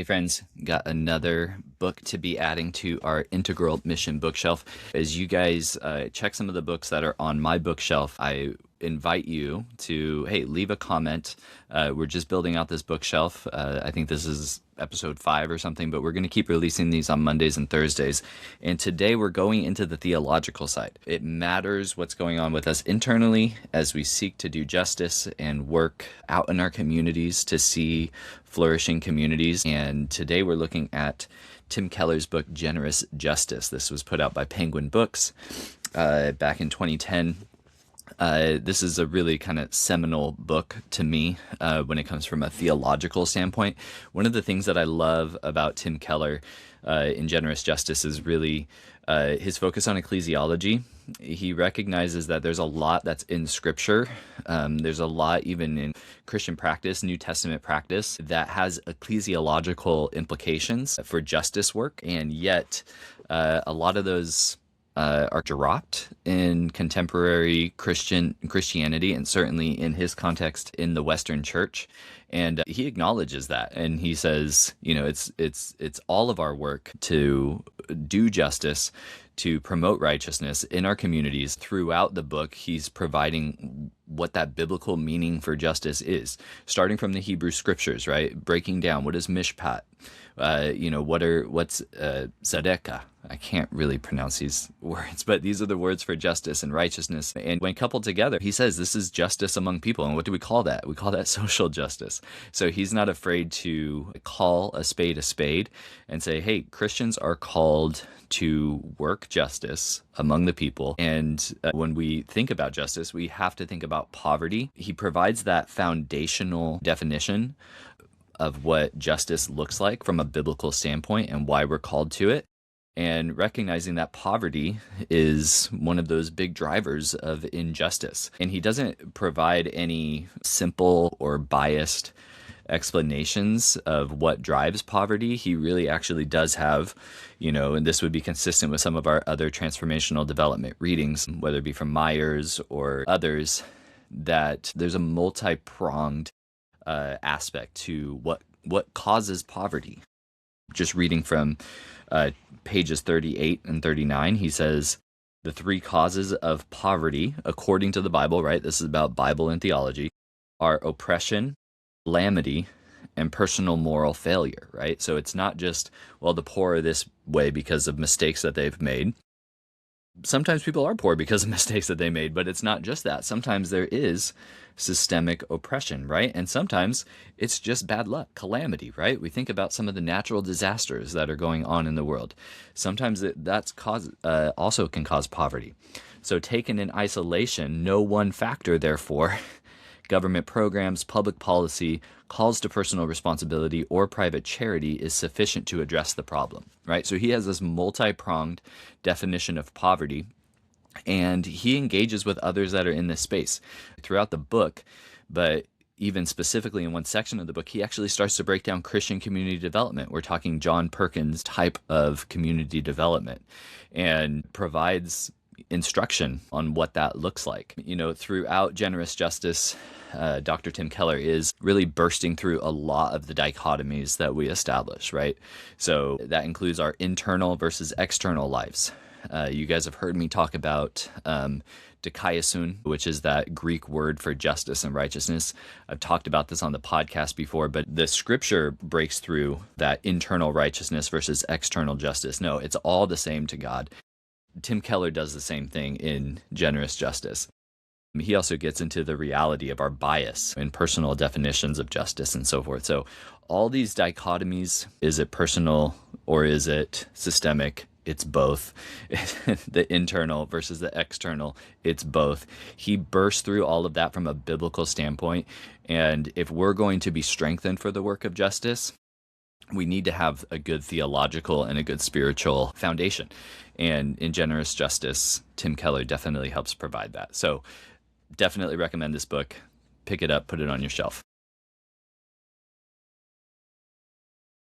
Hey friends, got another book to be adding to our Integral Mission bookshelf. As you guys check some of the books that are on my bookshelf, I invite you to, hey, leave a comment. We're just building out this bookshelf. I think this is episode 5 or something, but we're going to keep releasing these on Mondays and Thursdays. And today we're going into the theological side. It matters what's going on with us internally as we seek to do justice and work out in our communities to see flourishing communities. And today we're looking at Tim Keller's book, Generous Justice. This was put out by Penguin Books back in 2010. This is a really kind of seminal book to me when it comes from a theological standpoint. One of the things that I love about Tim Keller in Generous Justice is really his focus on ecclesiology. He recognizes that there's a lot that's in Scripture. There's a lot even in Christian practice, New Testament practice, that has ecclesiological implications for justice work. And yet a lot of those are dropped in contemporary Christianity, and certainly in his context in the Western Church. And he acknowledges that, and he says, you know, it's all of our work to do justice, to promote righteousness in our communities. Throughout the book, he's providing what that biblical meaning for justice is, starting from the Hebrew scriptures, right? Breaking down what is mishpat, what's tzedekah. I can't really pronounce these words, but these are the words for justice and righteousness. And when coupled together, he says this is justice among people. And what do we call that? We call that social justice. So he's not afraid to call a spade and say, hey, Christians are called to work justice among the people. And when we think about justice, we have to think about poverty. He provides that foundational definition of what justice looks like from a biblical standpoint and why we're called to it. And recognizing that poverty is one of those big drivers of injustice. And he doesn't provide any simple or biased explanations of what drives poverty. He really actually does have, and this would be consistent with some of our other transformational development readings, whether it be from Myers or others, that there's a multi-pronged aspect to what causes poverty. Just reading from pages 38 and 39, he says, the 3 causes of poverty, according to the Bible, right? This is about Bible and theology, are oppression, calamity, and personal moral failure, right? So it's not just, well, the poor are this way because of mistakes that they've made. Sometimes people are poor because of mistakes that they made, but it's not just that. Sometimes there is systemic oppression, right? And sometimes it's just bad luck, calamity, right? We think about some of the natural disasters that are going on in the world. Sometimes that's also can cause poverty. So taken in isolation, no one factor, therefore, government programs, public policy, calls to personal responsibility, or private charity is sufficient to address the problem, right? So he has this multi-pronged definition of poverty, and he engages with others that are in this space throughout the book. But even specifically in one section of the book, he actually starts to break down Christian community development. We're talking John Perkins type of community development, and provides instruction on what that looks like. Throughout Generous Justice, Dr. Tim Keller is really bursting through a lot of the dichotomies that we establish, right? So that includes our internal versus external lives. You guys have heard me talk about dikaiosune, which is that Greek word for justice and righteousness. I've talked about this on the podcast before, but the scripture breaks through that internal righteousness versus external justice. No, it's all the same to God. Tim Keller does the same thing in Generous Justice. He also gets into the reality of our bias and personal definitions of justice and so forth. So all these dichotomies, is it personal or is it systemic? It's both. The internal versus the external, it's both. He bursts through all of that from a biblical standpoint. And if we're going to be strengthened for the work of justice, we need to have a good theological and a good spiritual foundation. And in Generous Justice, Tim Keller definitely helps provide that. So definitely recommend this book. Pick it up, put it on your shelf.